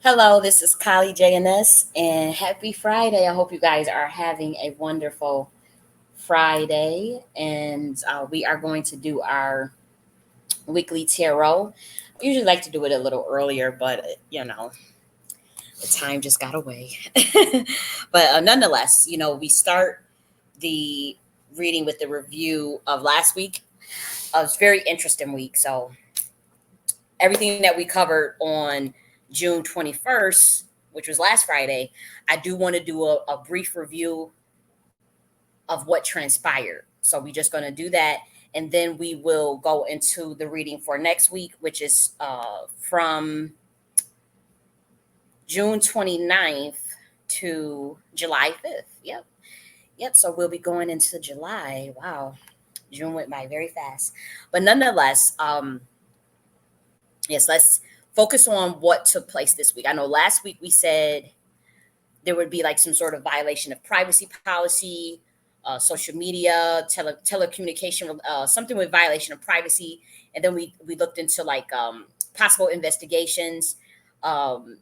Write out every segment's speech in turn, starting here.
Hello, this is Kylie J.N.S. and happy Friday. I hope you guys are having a wonderful Friday. And we are going to do our weekly tarot. I usually like to do it a little earlier, but the time just got away. But nonetheless, we start the reading with the review of last week. It's a very interesting week. So, everything that we covered on June 21st, which was last Friday, I do want to do a brief review of what transpired. So we're just going to do that. And then we will go into the reading for next week, which is from June 29th to July 5th. Yep. Yep. So we'll be going into July. Wow. June went by very fast. But nonetheless, yes, let's focus on what took place this week. I know last week we said there would be like some sort of violation of privacy policy, social media, telecommunication, something with violation of privacy. And then we looked into like possible investigations, um,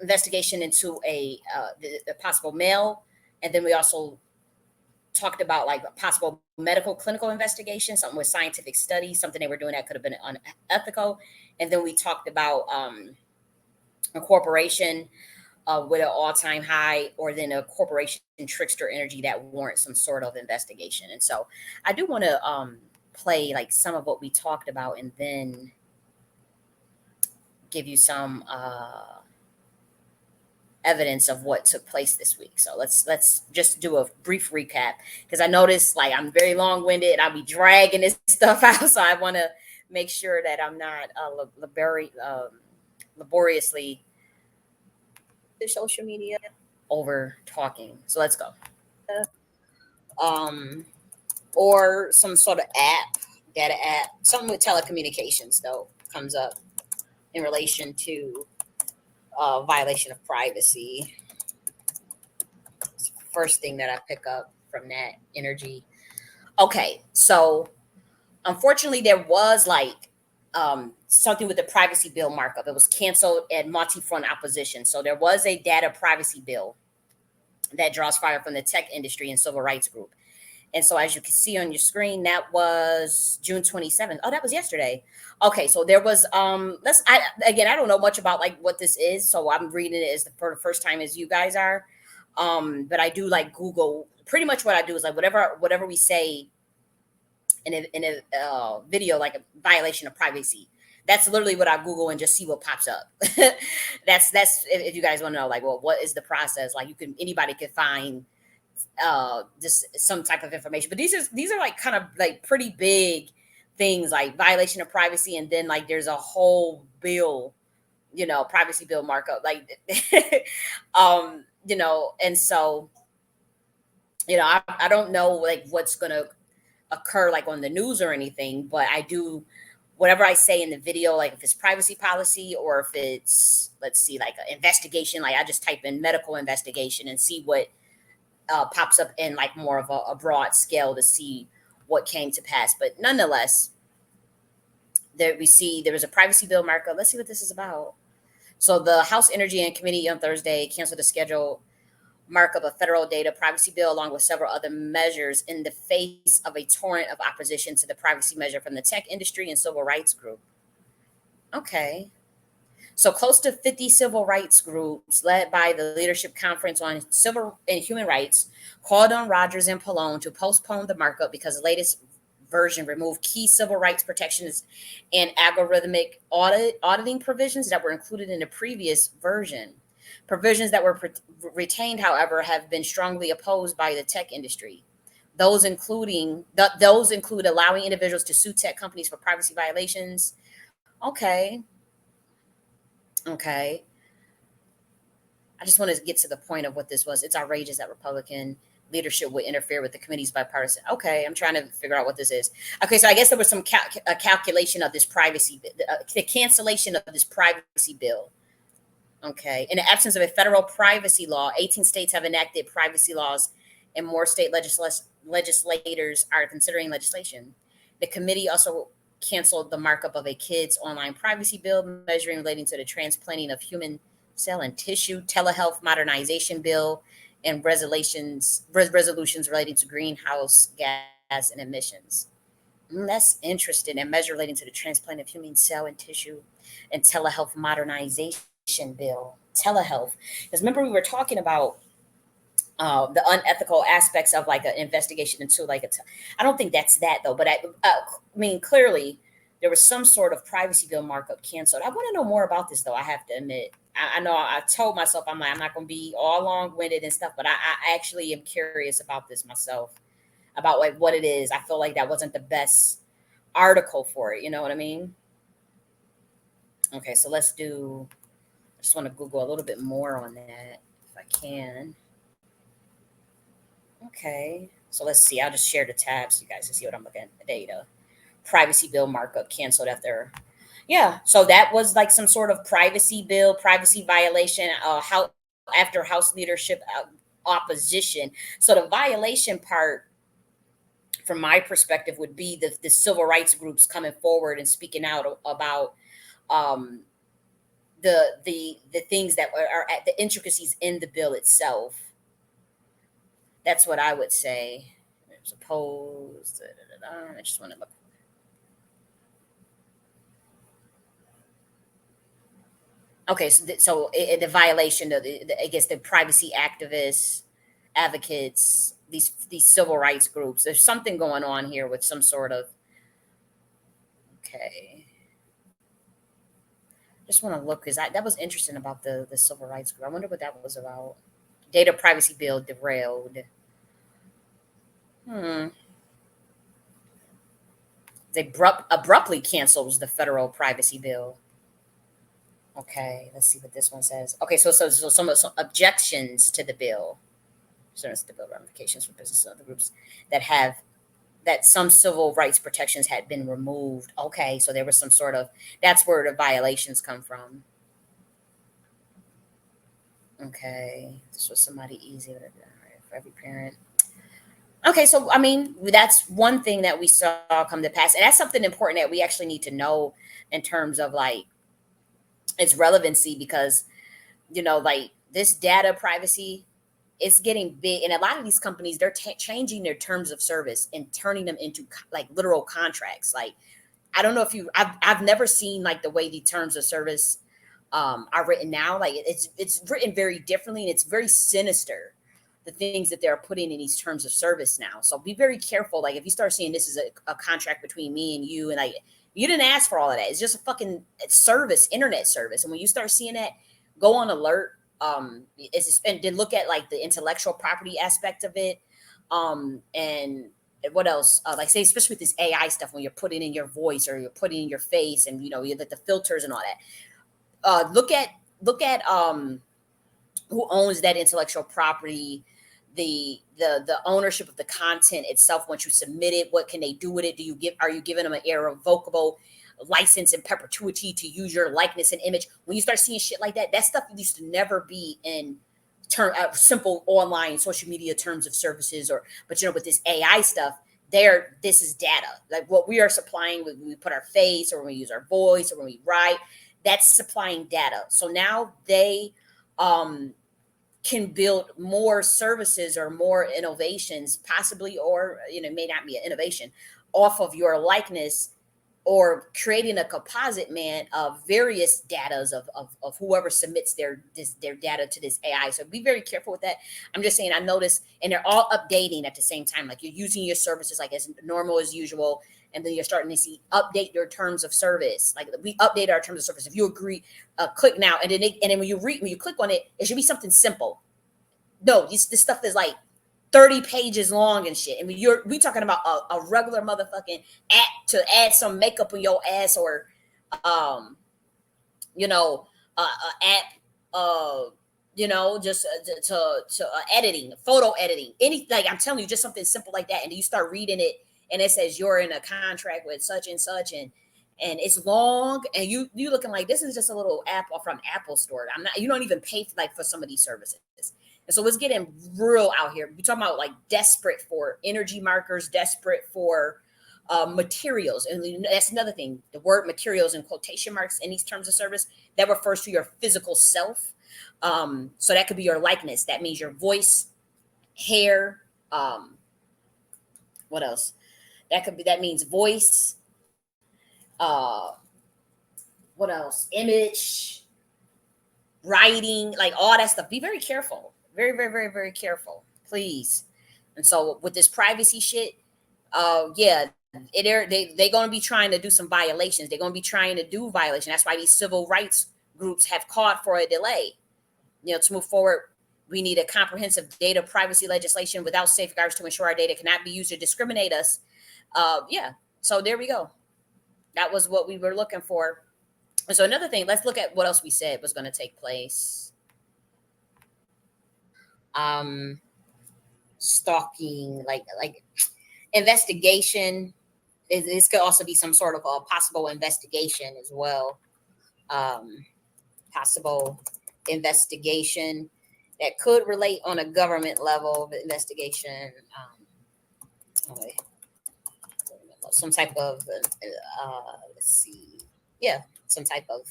investigation into a possible mail. And then we also talked about like a possible medical clinical investigation, something with scientific studies, something they were doing that could have been unethical. And then we talked about a corporation with an all-time high, or then a corporation trickster energy that warrants some sort of investigation. And so I do want to play like some of what we talked about, and then give you some evidence of what took place this week. So let's just do a brief recap, because I noticed like I'm very long-winded and I'll be dragging this stuff out. So I want to make sure that I'm not laboriously the social media over talking. So let's go. Um, or some sort of data app, something with telecommunications though comes up in relation to violation of privacy. First thing that I pick up from that energy. Okay, so unfortunately, there was like something with the privacy bill markup. It was canceled at multi-front opposition. So there was a data privacy bill that draws fire from the tech industry and civil rights group. And so, as you can see on your screen, that was June 27th. Oh, that was yesterday. Okay, so there was I don't know much about like what this is, so I'm reading it for the first time as you guys are. But I do like Google. Pretty much what I do is like whatever we say in a video, like a violation of privacy. That's literally what I Google and just see what pops up. That's if you guys want to know, like, well, what is the process? Like, anybody could find just some type of information, but these are like kind of like pretty big things, like violation of privacy, and then like there's a whole bill, privacy bill markup, like, and so I don't know like what's gonna occur like on the news or anything, but I do whatever I say in the video, like if it's privacy policy or if it's, let's see, like an investigation, like I just type in medical investigation and see what pops up in like more of a broad scale to see what came to pass. But nonetheless, there we see there was a privacy bill markup. Let's see what this is about. So the House Energy and Committee on Thursday canceled the scheduled markup of federal data privacy bill along with several other measures in the face of a torrent of opposition to the privacy measure from the tech industry and civil rights group. Okay. So close to 50 civil rights groups led by the Leadership Conference on Civil and Human Rights called on Rogers and Pallone to postpone the markup because the latest version removed key civil rights protections and algorithmic auditing provisions that were included in the previous version. Provisions that were retained, however, have been strongly opposed by the tech industry. Those include allowing individuals to sue tech companies for privacy violations. Okay. Okay. I just want to get to the point of what this was. It's outrageous that Republican leadership would interfere with the committee's bipartisan. Okay, I'm trying to figure out what this is. Okay, so I guess there was some calculation of this privacy, the cancellation of this privacy bill. Okay, in the absence of a federal privacy law, 18 states have enacted privacy laws, and more state legislators are considering legislation. The committee also canceled the markup of a kids' online privacy bill measuring relating to the transplanting of human cell and tissue telehealth modernization bill, and resolutions relating to greenhouse gas and emissions. That's interesting. And measure relating to the transplant of human cell and tissue and telehealth modernization bill. Telehealth. Because remember, we were talking about the unethical aspects of like an investigation into like I don't think that's that though, but I mean, clearly there was some sort of privacy bill markup canceled. I want to know more about this though. I have to admit, I know I told myself I'm like I'm not going to be all long winded and stuff, but I actually am curious about this myself, about like what it is. I feel like that wasn't the best article for it. You know what I mean? Okay, so let's do. I just want to Google a little bit more on that if I can. Okay. So let's see. I'll just share the tab so you guys can see what I'm looking at. Data. Privacy bill markup canceled after. Yeah. So that was like some sort of privacy bill, privacy violation, how after House leadership opposition. So the violation part, from my perspective, would be the civil rights groups coming forward and speaking out about um, the things that are at the intricacies in the bill itself. That's what I would say. Suppose. I just want to look. Okay, so the violation of I guess the privacy activists, advocates, these civil rights groups. There's something going on here with some sort of. Okay, just want to look because that was interesting about the civil rights group. I wonder what that was about. Data privacy bill derailed. Hmm. They abruptly cancels the federal privacy bill. Okay, let's see what this one says. Okay, so some objections to the bill. So it's the bill ramifications for businesses and other groups that have that some civil rights protections had been removed. Okay, so there was some sort of that's where the violations come from. Okay, this was somebody easy for every parent. Okay, so I mean that's one thing that we saw come to pass, and that's something important that we actually need to know in terms of like its relevancy because like this data privacy is getting big, and a lot of these companies they're changing their terms of service and turning them into like literal contracts. Like I don't know if I've never seen like the way the terms of service are written now. Like it's written very differently and it's very sinister. The things that they're putting in these terms of service now. So be very careful. Like if you start seeing this is a contract between me and you, and like you didn't ask for all of that. It's just a fucking service, internet service. And when you start seeing that, go on alert. And then look at like the intellectual property aspect of it. And what else? Like say, especially with this AI stuff, when you're putting in your voice or you're putting in your face, and you like the filters and all that. Look at who owns that intellectual property, the ownership of the content itself. Once you submit it, what can they do with it? Are you giving them an irrevocable license in perpetuity to use your likeness and image? When you start seeing shit like that stuff used to never be in simple online social media terms of services, but with this AI stuff, this is data. Like what we are supplying when we put our face or when we use our voice or when we write, that's supplying data. So now they can build more services or more innovations, possibly, or may not be an innovation, off of your likeness, or creating a composite man of various datas of whoever submits their data to this AI. So be very careful with that. I'm just saying I noticed, and they're all updating at the same time. Like you're using your services like as normal as usual, and then you're starting to see update your terms of service. Like we update our terms of service. If you agree, click now, and then when you click on it, it should be something simple. No, this stuff is like 30 pages long and shit. And we talking about a regular motherfucking app to add some makeup on your ass, or um app just to editing, photo editing, anything. Like I'm telling you, just something simple like that. And you start reading it and it says you're in a contract with such and such, and it's long, and you looking like this is just a little app from Apple Store. You don't even pay for some of these services. And so it's getting real out here. We're talking about like desperate for energy markers, desperate for materials. And that's another thing. The word materials in quotation marks in these terms of service, that refers to your physical self. So that could be your likeness. That means your voice, hair. What else? That means voice. Uh, what else? Image, writing, like all that stuff. Be very careful. Very, very, very, very careful, please. And so with this privacy shit, yeah, they're going to be trying to do some violations. They're going to be trying to do violation. That's why these civil rights groups have called for a delay. To move forward, we need a comprehensive data privacy legislation without safeguards to ensure our data cannot be used to discriminate us. Yeah. So there we go. That was what we were looking for. And so another thing, let's look at what else we said was going to take place. Stalking, like investigation. This could also be some sort of a possible investigation as well. Possible investigation that could relate on a government level of investigation. Okay, some type of, let's see, yeah, some type of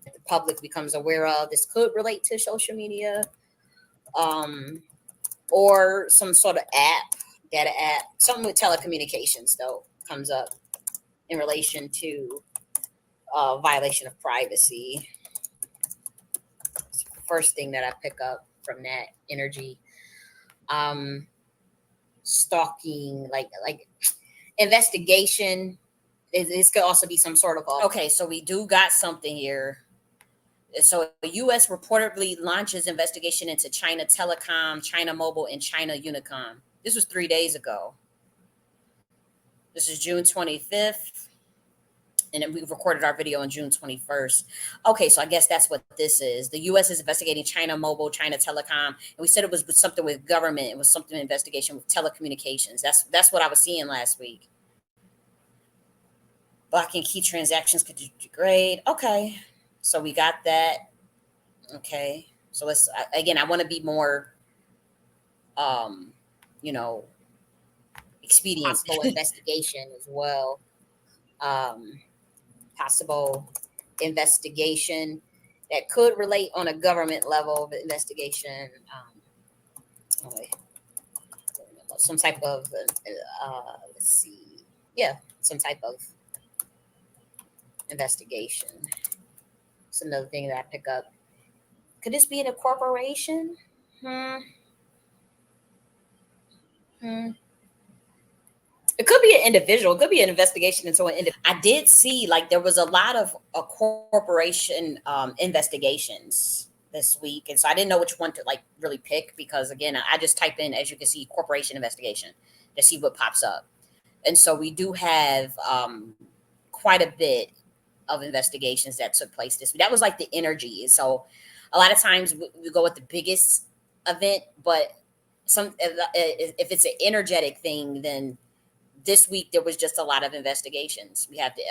the public becomes aware of. This could relate to social media, or some sort of app, data app, something with telecommunications though comes up in relation to violation of privacy. It's the first thing that I pick up from that energy. Stalking, like investigation. This could also be some sort of okay. So we do got something here. So the U.S. reportedly launches investigation into China Telecom, China Mobile, and China Unicom. This was 3 days ago. This is June 25th. And then we recorded our video on June 21st. Okay, so I guess that's what this is. The U.S. is investigating China Mobile, China Telecom, and we said it was something with government. It was something investigation with telecommunications. That's what I was seeing last week. Blocking key transactions could degrade. Okay, so we got that. Okay, so let's again. I want to be more, you know, expedient. Possible investigation as well. Possible investigation that could relate on a government level of investigation. Okay. Some type of, let's see, yeah, some type of investigation. It's another thing that I pick up. Could this be in a corporation? It could be an individual. It could be an investigation into an individual. I did see like there was a lot of corporation investigations this week, and so I didn't know which one to like really pick because again, I just type in, as you can see, corporation investigation to see what pops up. And so we do have quite a bit of investigations that took place this week. That was like the energy. So a lot of times we go with the biggest event, but if it's an energetic thing, then this week there was just a lot of investigations. We have the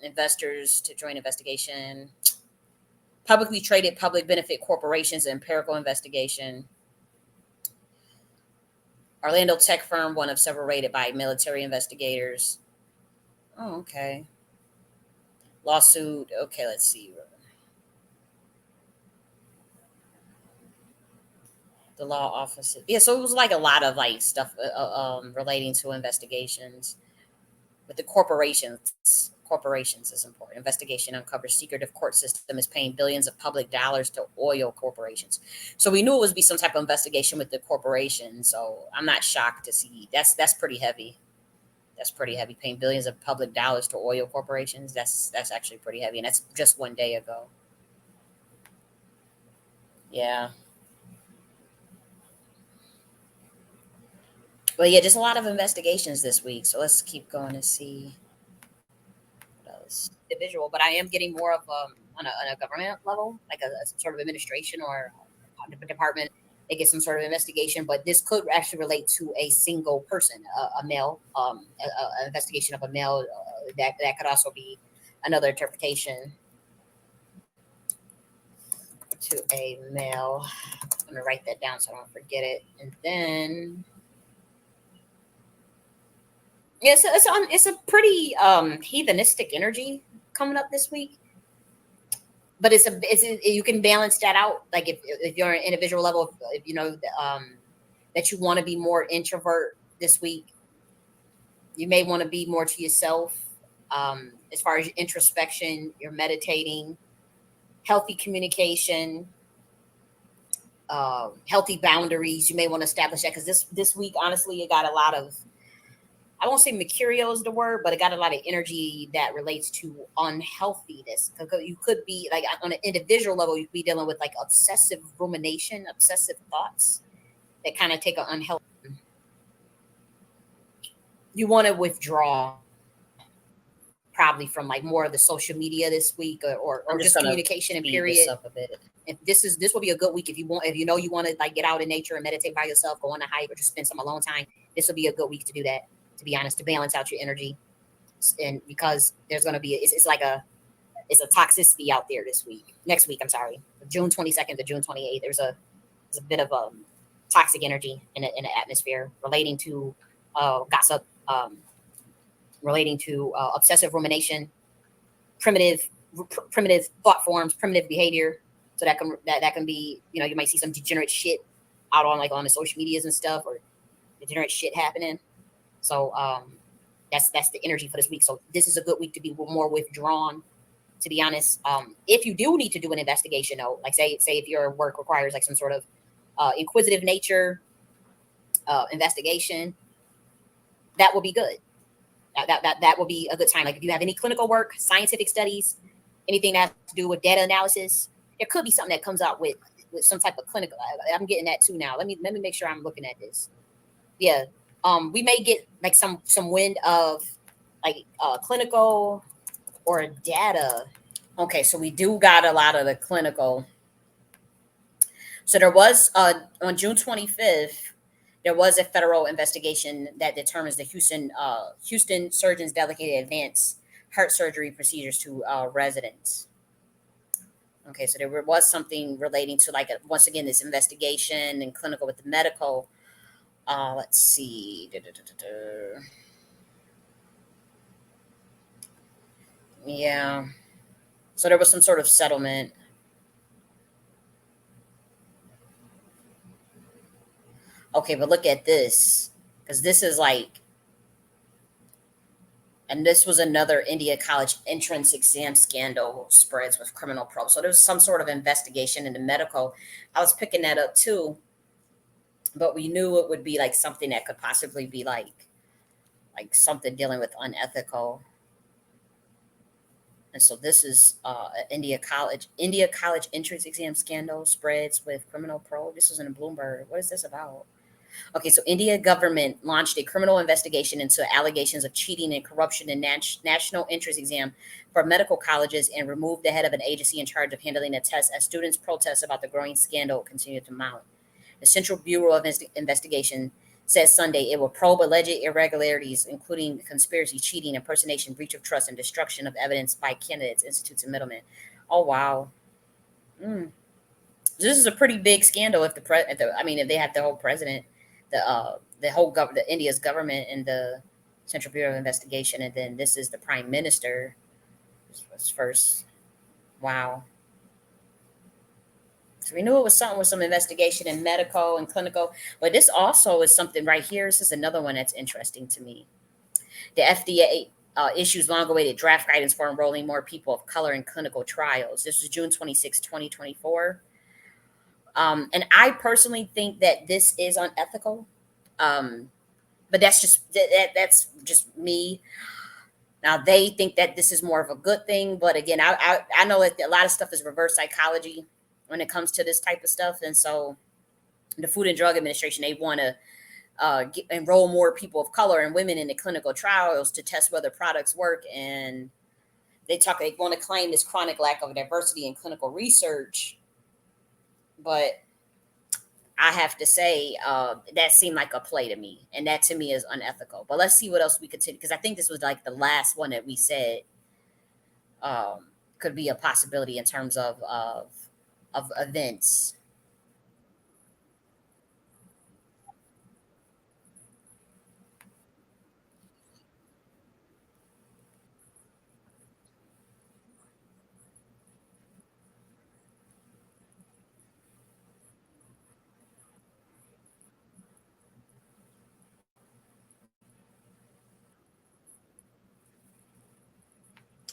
investors to join investigation, publicly traded public benefit corporations, empirical investigation. Orlando tech firm, one of several rated by military investigators. Oh, okay. Lawsuit. Okay, let's see. The law office. Yeah, so it was like a lot of like stuff relating to investigations. But the corporations is important. Investigation uncovers secretive court system is paying billions of public dollars to oil corporations. So we knew it would be some type of investigation with the corporation. So I'm not shocked to see that's pretty heavy. That's pretty heavy. Paying billions of public dollars to oil corporations. That's actually pretty heavy, and that's just 1 day ago. Yeah. But yeah, just a lot of investigations this week. So let's keep going and see what else. Individual, but I am getting more of on a government level, like some sort of administration or a department. They get some sort of investigation, but this could actually relate to a single person, a male, an investigation of a male. That could also be another interpretation to a male. I'm gonna write that down so I don't forget it, and then. Yeah, it's a pretty heathenistic energy coming up this week, but you can balance that out. Like if you're an individual level, if you know that you want to be more introvert this week, you may want to be more to yourself. As far as introspection, you're meditating, healthy communication, healthy boundaries. You may want to establish that because this week, honestly, it got a lot of, I won't say mercurial is the word, but it got a lot of energy that relates to unhealthiness. Because you could be like on an individual level, you could be dealing with like obsessive rumination, obsessive thoughts that kind of take an unhealthy. You want to withdraw probably from like more of the social media this week, or just communication and period. This up a bit. If this will be a good week if you want, if you know you want to like get out in nature and meditate by yourself, go on a hike, or just spend some alone time. This will be a good week to do that. To be honest, to balance out your energy, and because there's going to be it's like it's a toxicity out there this week. Next week, I'm sorry, June 22nd to June 28th. There's a bit of toxic energy in the atmosphere relating to gossip, relating to obsessive rumination, primitive primitive thought forms, primitive behavior. So that can be, you know, you might see some degenerate shit out on like on the social medias and stuff, or degenerate shit happening. So that's the energy for this week. So this is a good week to be more withdrawn. To be honest, if you do need to do an investigation, though, like say if your work requires like some sort of inquisitive nature investigation, that will be good. That will be a good time. Like if you have any clinical work, scientific studies, anything that has to do with data analysis, there could be something that comes out with some type of clinical. I'm getting that too now. Let me make sure I'm looking at this. Yeah, we may get like some wind of like clinical or data. Okay, so we do got a lot of the clinical. So there was on June 25th, there was a federal investigation that determines the Houston surgeons delegated advanced heart surgery procedures to residents. Okay, so there was something relating to like once again this investigation and clinical with the medical. Let's see. Yeah. So there was some sort of settlement. Okay, but look at this, because this is like, and this was another India college entrance exam scandal spreads with criminal probe. So there's some sort of investigation into medical. I was picking that up too, but we knew it would be like something that could possibly be like something dealing with unethical. And so this is India college entrance exam scandal spreads with criminal probe. This is in Bloomberg. What is this about? Okay, so India government launched a criminal investigation into allegations of cheating and corruption in national entrance exam for medical colleges and removed the head of an agency in charge of handling the test as students' protests about the growing scandal continued to mount. The Central Bureau of Investigation says Sunday it will probe alleged irregularities, including conspiracy, cheating, impersonation, breach of trust, and destruction of evidence by candidates, institutes, and middlemen. Oh wow. Mm. This is a pretty big scandal I mean if they have the whole president, the whole the India's government and the Central Bureau of Investigation, and then this is the prime minister. This was first. Wow. So we knew it was something with some investigation in medical and clinical, but this also is something right here. This is another one that's interesting to me. The FDA issues long-awaited draft guidance for enrolling more people of color in clinical trials. This was June 26, 2024. And I personally think that this is unethical. Um, but that's just me. Now they think that this is more of a good thing, but again, I know that a lot of stuff is reverse psychology when it comes to this type of stuff, and so the Food and Drug Administration, they want to enroll more people of color and women in the clinical trials to test whether products work, and they want to claim this chronic lack of diversity in clinical research, but I have to say that seemed like a play to me, and that to me is unethical. But let's see what else we could take, because I think this was like the last one that we said could be a possibility in terms of events.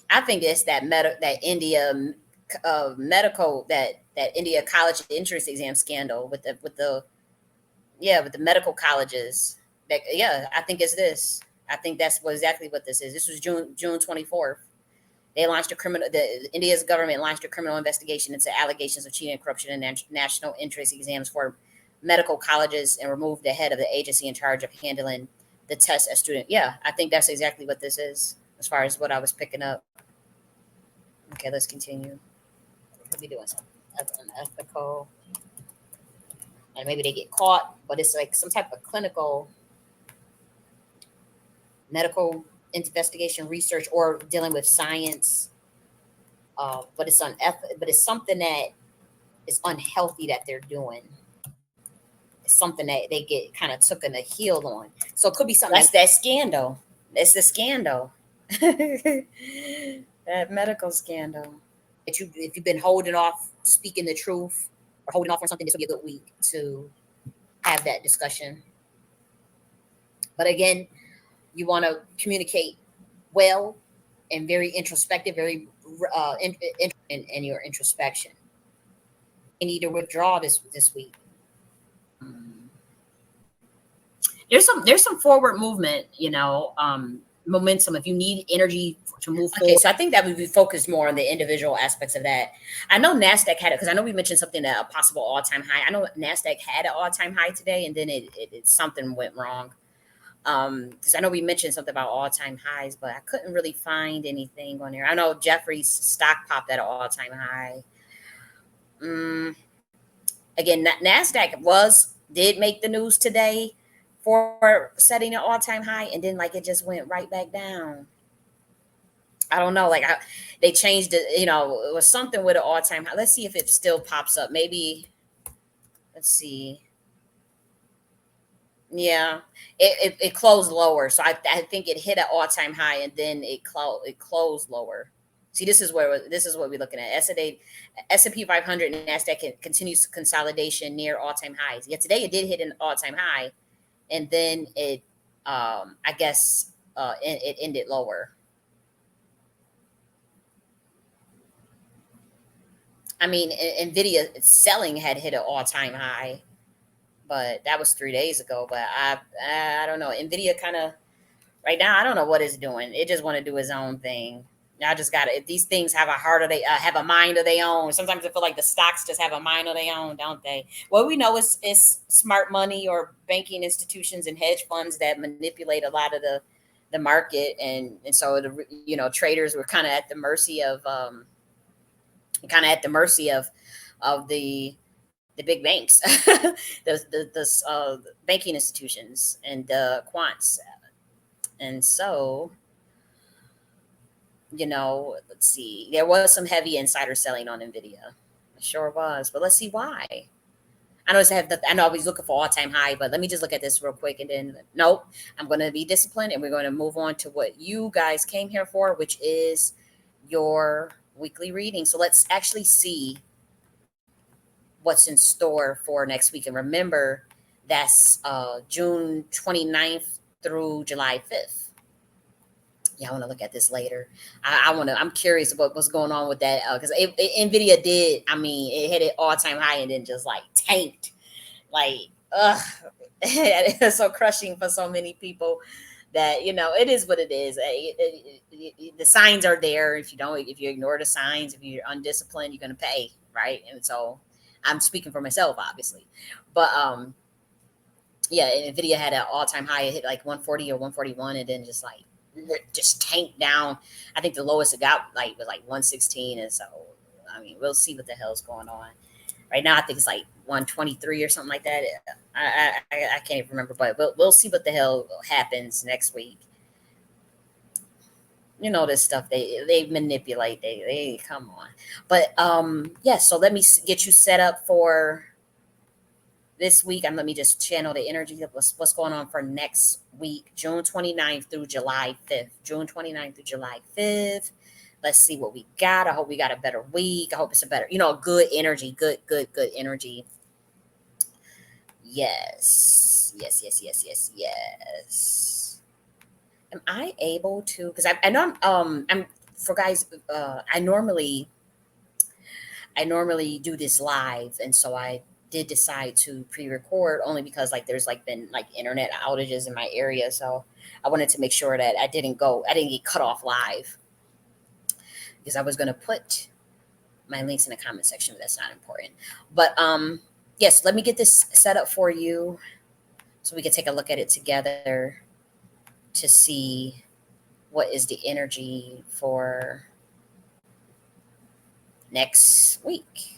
I think it's that India medical that India college entrance exam scandal with the yeah, with the medical colleges. That, yeah, I think it's this. I think that's exactly what this is. This was June 24th. They launched a criminal. The India's government launched a criminal investigation into allegations of cheating and corruption in national entrance exams for medical colleges and removed the head of the agency in charge of handling the test as student. Yeah, I think that's exactly what this is. As far as what I was picking up. Okay, let's continue. We'll be doing something unethical, and maybe they get caught, but it's like some type of clinical medical investigation research or dealing with science. But but it's something that is unhealthy that they're doing. It's something that they get kind of took in a heel on. So it could be something that's that scandal. It's the scandal. That medical scandal. If you've been holding off speaking the truth or holding off on something, this would be a good week to have that discussion. But again, you want to communicate well and very introspective, very in your introspection. You need to withdraw this week. There's some forward movement, momentum. If you need energy to move forward. Okay, so I think that we be focused more on the individual aspects of that. I know Nasdaq had it because I know we mentioned something that a possible all time high. I know Nasdaq had an all time high today, and then it something went wrong. Because I know we mentioned something about all time highs, but I couldn't really find anything on there. I know Jeffrey's stock popped at an all time high. Mm, Again, Nasdaq did make the news today for setting an all time high, and then like it just went right back down. I don't know, they changed it. It was something with an all time high. Let's see if it still pops up. Maybe let's see. Yeah, it closed lower, so I think it hit an all time high, and then it closed lower. See, this is what we're looking at. S&P 500 and Nasdaq continues consolidation near all time highs. Yeah, today it did hit an all time high, and then I guess it ended lower. I mean, Nvidia selling had hit an all time high, but that was 3 days ago. But I don't know. Nvidia kind of right now, I don't know what it's doing. It just want to do its own thing. I just got to. If these things have a heart of they have a mind of their own. Sometimes I feel like the stocks just have a mind of their own, don't they? Well, we know it's smart money or banking institutions and hedge funds that manipulate a lot of the market, and so traders were kind of at the mercy of the big banks, the banking institutions and the quants, and so let's see. There was some heavy insider selling on Nvidia. It sure was, but let's see why. I know I was looking for all time high, but let me just look at this real quick, and then nope. I'm going to be disciplined, and we're going to move on to what you guys came here for, which is your weekly reading. So let's actually see what's in store for next week. And remember, that's June 29th through July 5th. Yeah, I want to look at this later. I'm curious about what's going on with that because Nvidia did. I mean, it hit an all time high and then just like tanked. Like, ugh, it's so crushing for so many people that it is what it is. The signs are there. If you ignore the signs, if you're undisciplined, you're gonna pay, right? And so, I'm speaking for myself, obviously, but yeah, Nvidia had an all time high. It hit like 140 or 141, and then just tanked down. I think the lowest it got was like 116, and so I mean we'll see what the hell's going on. Right now I think it's like 123 or something like that. I can't even remember, but we'll see what the hell happens next week. This stuff they manipulate. They come on, but yeah. So let me get you set up for this week. And let me just channel the energy of what's going on for next week, June 29th through July 5th. June 29th through July 5th. Let's see what we got. I hope we got a better week. I hope it's a better, good energy, good energy. Yes. Yes. Am I able to? Because I know I'm for guys, I normally do this live, and so I did decide to pre-record only because like there's like been like internet outages in my area, so I wanted to make sure that I didn't get cut off live because I was going to put my links in the comment section, but that's not important. But yes, let me get this set up for you so we can take a look at it together to see what is the energy for next week.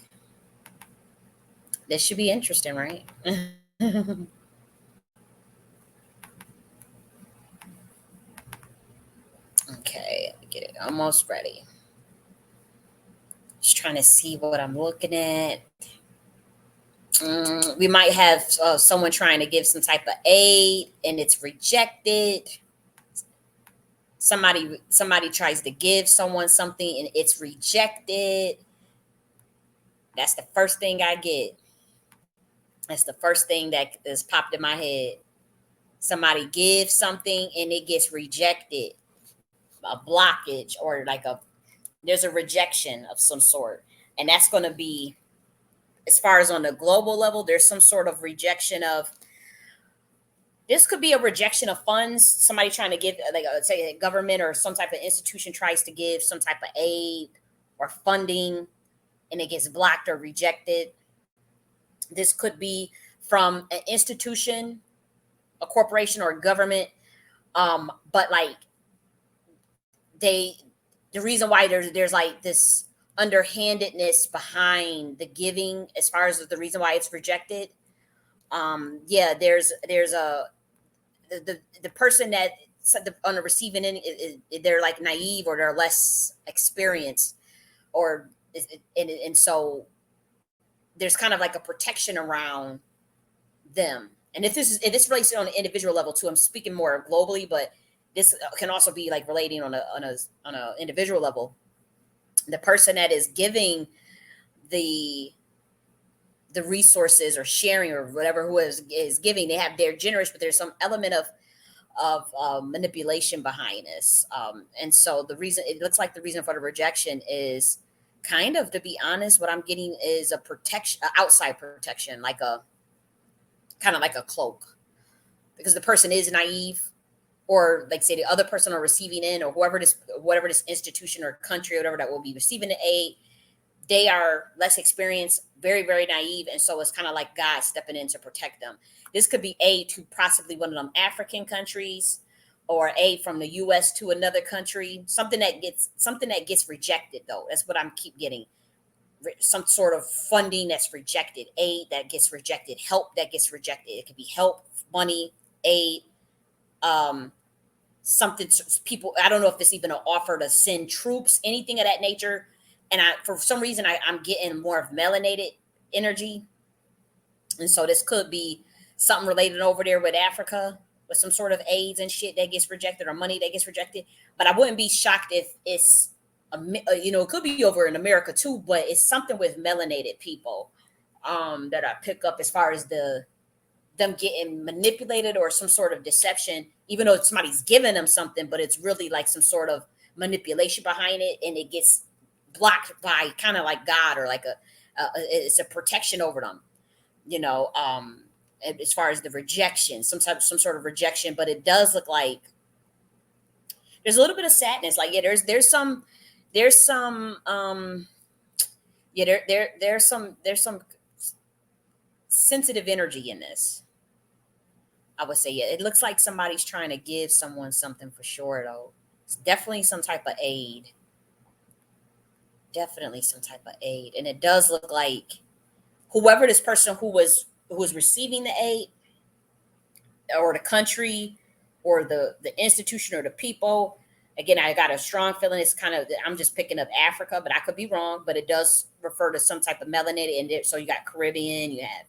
This should be interesting, right? Okay, get it almost ready. Just trying to see what I'm looking at. We might have someone trying to give some type of aid and it's rejected. Somebody tries to give someone something and it's rejected. That's the first thing I get. That's the first thing that is popped in my head. Somebody gives something and it gets rejected. A blockage or like there's a rejection of some sort. And that's going to be, as far as on the global level, there's some sort of rejection of, this could be a rejection of funds. Somebody trying to give, like say a government or some type of institution tries to give some type of aid or funding and it gets blocked or rejected. This could be from an institution, a corporation, or a government. But like they, the reason why there's like this underhandedness behind the giving, as far as the reason why it's rejected. Yeah, there's a the person that on the receiving end, they're like naive or they're less experienced, or and so there's kind of like a protection around them. And if this relates on an individual level too, I'm speaking more globally, but this can also be like relating on a individual level. The person that is giving the resources or sharing or whatever, who is giving, they're generous, but there's some element of manipulation behind this. And so the reason, it looks like the reason for the rejection is kind of, to be honest, what I'm getting is a protection, outside protection, like a kind of like a cloak, because the person is naive, or like say the other person on receiving end, or whatever this institution or country or whatever that will be receiving the aid, they are less experienced, very, very naive. And so it's kind of like God stepping in to protect them. This could be aid to possibly one of them African countries, or aid from the US to another country. Something that gets rejected though. That's what I'm keep getting. Some sort of funding that's rejected, aid that gets rejected, help that gets rejected. It could be help, money, aid, something, people, I don't know if it's even an offer to send troops, anything of that nature. And for some reason, I'm getting more of melanated energy. And so this could be something related over there with Africa, with some sort of AIDS and shit that gets rejected, or money that gets rejected. But I wouldn't be shocked if it's, it could be over in America too, but it's something with melanated people that I pick up, as far as them getting manipulated or some sort of deception, even though somebody's giving them something, but it's really like some sort of manipulation behind it, and it gets blocked by kind of like God, or like it's a protection over them, as far as the rejection, some sort of rejection. But it does look like there's a little bit of sadness. Like, yeah, there's some there's some sensitive energy in this. I would say, yeah, it looks like somebody's trying to give someone something for sure, though. It's definitely some type of aid. Definitely some type of aid. And it does look like whoever this person who was receiving the aid, or the country, or the institution, or the people. Again, I got a strong feeling it's kind of, I'm just picking up Africa, but I could be wrong. But it does refer to some type of melanated. And so you got Caribbean, you have,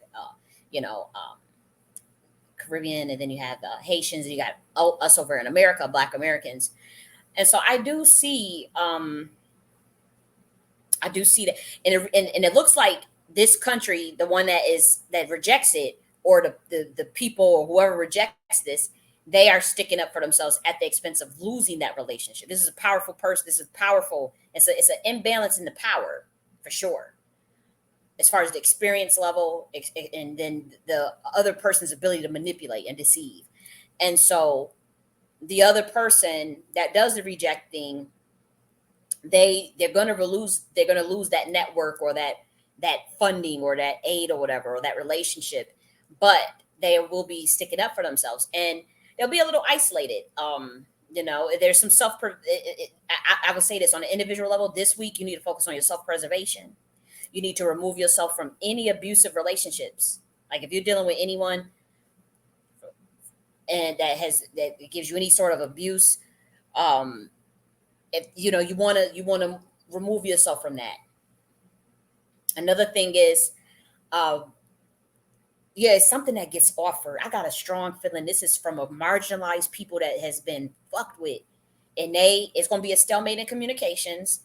Caribbean, and then you have the Haitians, and you got us over in America, Black Americans. And so I do see that, and it looks like this country, the one that rejects it, or the people, or whoever rejects this, they are sticking up for themselves at the expense of losing that relationship. This is a powerful person. This is powerful. It's an imbalance in the power for sure, as far as the experience level, and then the other person's ability to manipulate and deceive. And so the other person that does the rejecting, they're gonna lose that network, or that funding, or that aid, or whatever, or that relationship, but they will be sticking up for themselves, and they'll be a little isolated. There's some I would say this on an individual level. This week, you need to focus on your self preservation. You need to remove yourself from any abusive relationships. Like if you're dealing with anyone and that gives you any sort of abuse, um, if you want to remove yourself from that. Another thing is, uh, yeah, it's something that gets offered. I got a strong feeling this is from a marginalized people that has been fucked with, and it's going to be a stalemate in communications.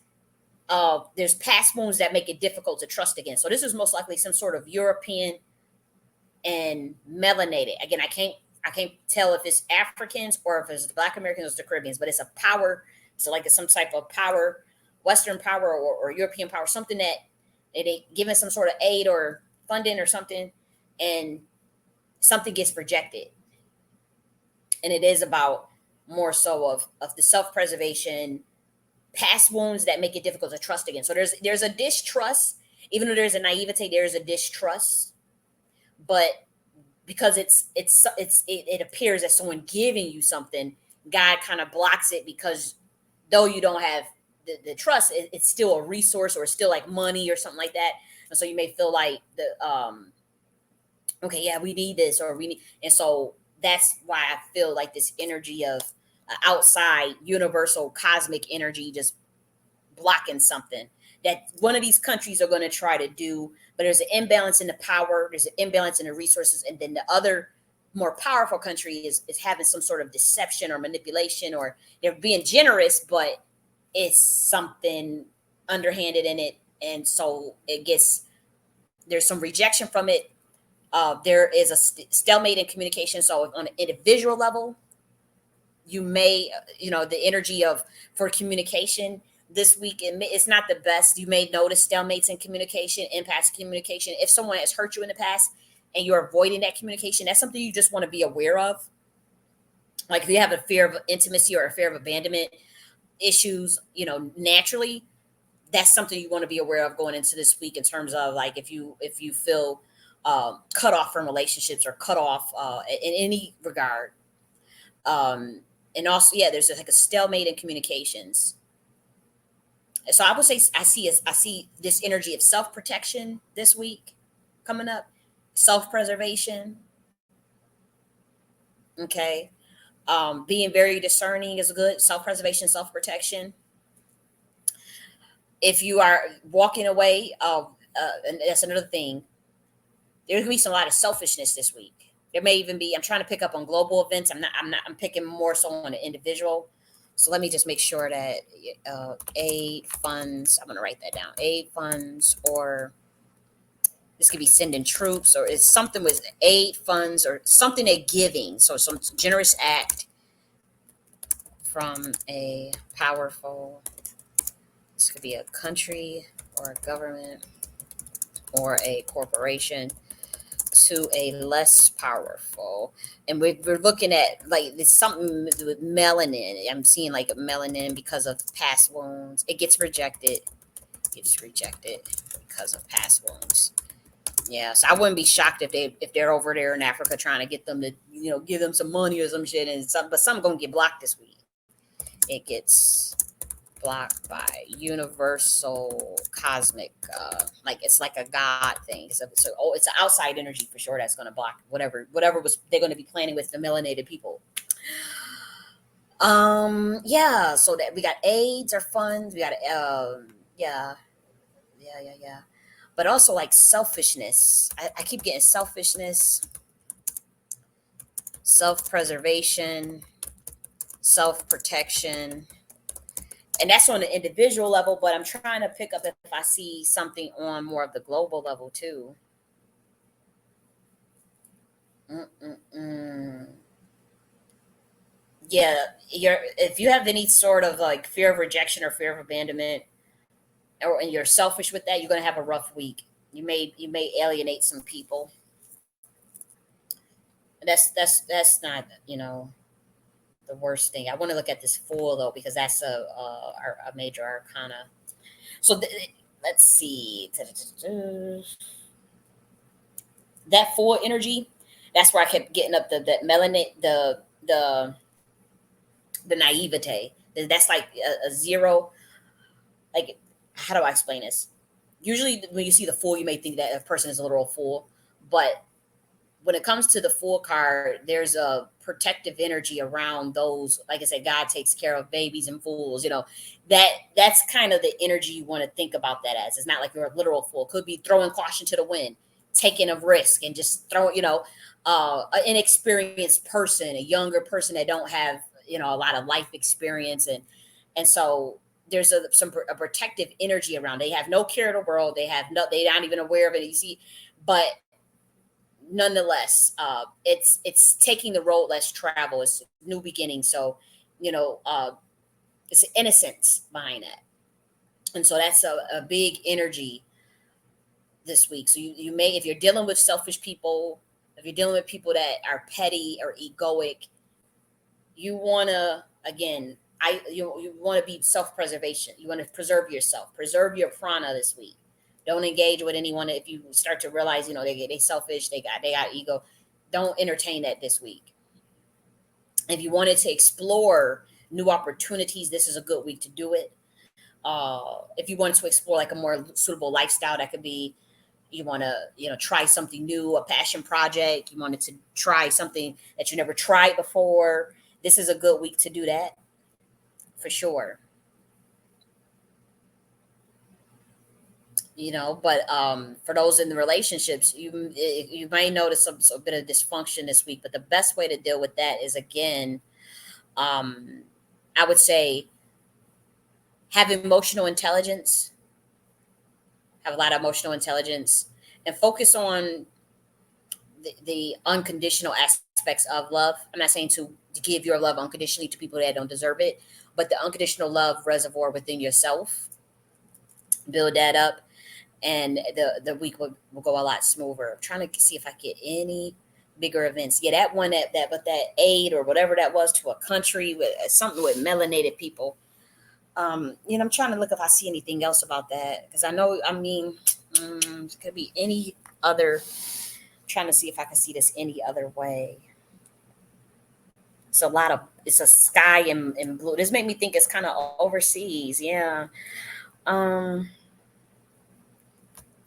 There's past wounds that make it difficult to trust again. So this is most likely some sort of European and melanated. Again, I can't tell if it's Africans or if it's the Black Americans or the Caribbeans, but it's a power. It's like some type of power, Western power, or European power, something that they given some sort of aid or funding or something, and something gets rejected. And it is about more so of the self preservation, past wounds that make it difficult to trust again. So there's a distrust, even though there's a naivete, there's a distrust, but because it appears that someone giving you something, God kind of blocks it, because though you don't have the trust, it's still a resource, or it's still like money or something like that. And so you may feel like okay, yeah, we need this, or we need, and so that's why I feel like this energy of outside universal cosmic energy just blocking something that one of these countries are going to try to do, but there's an imbalance in the power, there's an imbalance in the resources, and then the other more powerful country is having some sort of deception or manipulation, or they're being generous, but it's something underhanded in it, and so there's some rejection from it. There is a stalemate in communication. So on an individual level, you may, the energy of for communication this week, it's not the best. You may notice stalemates in communication, impacts communication. If someone has hurt you in the past and you're avoiding that communication, that's something you just want to be aware of. Like if you have a fear of intimacy or a fear of abandonment issues, naturally, that's something you want to be aware of going into this week, in terms of like if you feel cut off from relationships, or cut off in any regard. And also, yeah, there's like a stalemate in communications. So I would say I see this energy of self protection this week coming up, self preservation. Okay, being very discerning is good. Self preservation, self protection. If you are walking away, and that's another thing. There's gonna be a lot of selfishness this week. There may even be. I'm trying to pick up on global events. I'm not. I'm not. I'm picking more so on an individual. So let me just make sure that aid funds. I'm gonna write that down. Aid funds, or this could be sending troops, or it's something with aid funds, or something they're giving. So some generous act from a powerful. This could be a country, or a government, or a corporation, to a less powerful. And we're looking at like there's something with melanin. I'm seeing like melanin because of past wounds. It gets rejected. Gets rejected because of past wounds. Yeah, so I wouldn't be shocked if they're over there in Africa trying to get them to give them some money or some shit, and some gonna get blocked this week. It gets blocked by universal cosmic, like it's like a god thing. So it's an outside energy for sure that's going to block whatever was they're going to be planning with the melanated people. Yeah, so that we got aids or funds, we got yeah, yeah, but also like selfishness. I keep getting selfishness, self-preservation, self-protection, and that's on the individual level, but I'm trying to pick up if I see something on more of the global level too. Mm-mm-mm. Yeah, you're if you have any sort of like fear of rejection or fear of abandonment, or and you're selfish with that, you're gonna have a rough week. You may alienate some people. That's not the worst thing. I want to look at this fool though because that's a major arcana. So let's see that fool energy. That's where I kept getting up the melanin the naivete. That's like a zero. Like, how do I explain this? Usually, when you see the fool, you may think that a person is a literal fool, but when it comes to the fool card, there's a protective energy around those. Like I said, God takes care of babies and fools. That's kind of the energy you want to think about that as. It's not like you're a literal fool. Could be throwing caution to the wind, taking a risk, and just throwing. An inexperienced person, a younger person that don't have a lot of life experience, and so there's a protective energy around. They have no care in the world. They're not even aware of it. You see, but nonetheless, it's taking the road less travel. It's new beginning. So, you know, uh, it's innocence behind that, and so that's a big energy this week. So you may, if you're dealing with selfish people, if you're dealing with people that are petty or egoic, you want to again. You want to be self-preservation. You want to preserve yourself, preserve your prana this week. Don't engage with anyone if you start to realize they selfish, they got ego. Don't entertain that this week. If you wanted to explore new opportunities, this is a good week to do it. If you wanted to explore like a more suitable lifestyle, that could be you want to try something new, a passion project. You wanted to try something that you never tried before. This is a good week to do that for sure. But for those in the relationships, you may notice a bit of dysfunction this week. But the best way to deal with that is again, um, I would say have emotional intelligence, have a lot of emotional intelligence, and focus on the unconditional aspects of love. I'm not saying to give your love unconditionally to people that don't deserve it, but the unconditional love reservoir within yourself, build that up, and the week will go a lot smoother. I'm trying to see if I get any bigger events. Yeah, that one but that aid or whatever that was to a country with something with melanated people. I'm trying to look if I see anything else about that because I know. I mean, it could be any other. Trying to see if I can see this any other way. It's a lot of. It's a sky in blue. This made me think it's kind of overseas. Yeah. Um.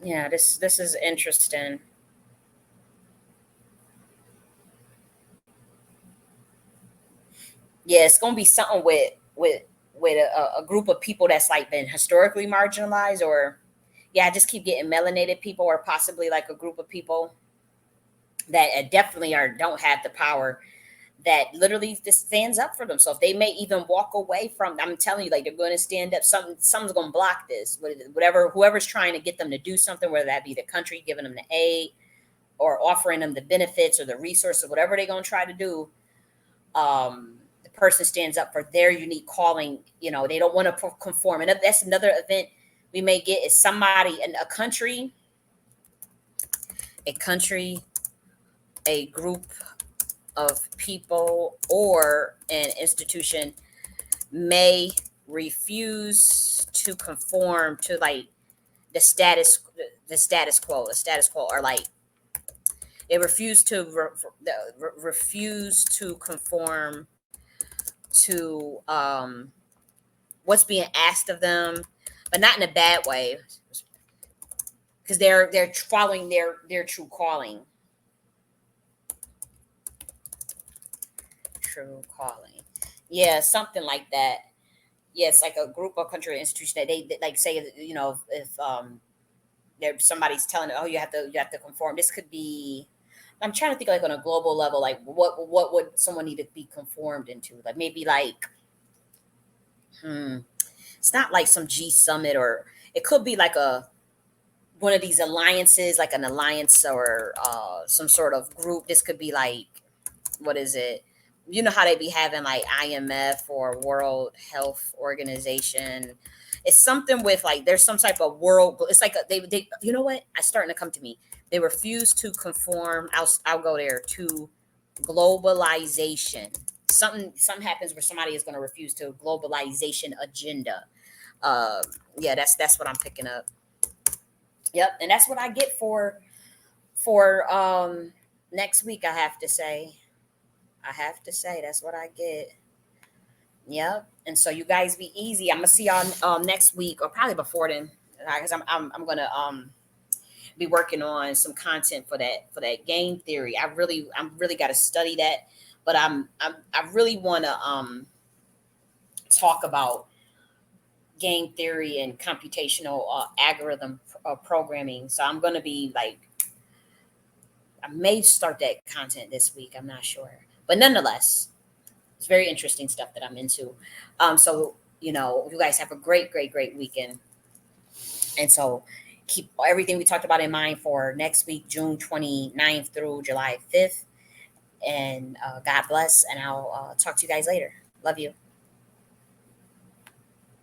Yeah. This is interesting. Yeah, it's gonna be something with a group of people that's like been historically marginalized, or yeah, I just keep getting melanated people, or possibly like a group of people that definitely are don't have the power that literally just stands up for themselves. They may even walk away from. I'm telling you, like they're going to stand up. Something's going to block this. Whatever, whoever's trying to get them to do something, whether that be the country giving them the aid or offering them the benefits or the resources, whatever they're going to try to do. The person stands up for their unique calling. They don't want to conform, and that's another event we may get is somebody in a country, a group of people, or an institution may refuse to conform to like the status the status quo, or like they refuse to conform to what's being asked of them, but not in a bad way because they're following their true calling. True calling. Yeah, something like that. Yeah, it's like a group or country or institution that they like say, if somebody's telling, oh, you have to conform. This could be. I'm trying to think like on a global level, like what would someone need to be conformed into? Like maybe like, it's not like some G summit, or it could be like a one of these alliances, like an alliance or some sort of group. This could be like, what is it? you know how they be having like IMF or World Health Organization. It's something with like there's some type of world. It's like they you know what? It's starting to come to me. They refuse to conform. I'll go there to globalization. Something happens where somebody is going to refuse to globalization agenda. Uh, yeah, that's what I'm picking up. Yep, and that's what I get for next week. I have to say that's what I get. Yep. And so you guys be easy. I'm gonna see y'all next week or probably before then, because I'm gonna be working on some content for that game theory. I'm really got to study that, but I really want to talk about game theory and computational algorithm programming. So I'm gonna be like I may start that content this week. I'm not sure, but nonetheless, it's very interesting stuff that I'm into. So you guys have a great weekend. And so keep everything we talked about in mind for next week, June 29th through July 5th. And God bless. And I'll talk to you guys later. Love you.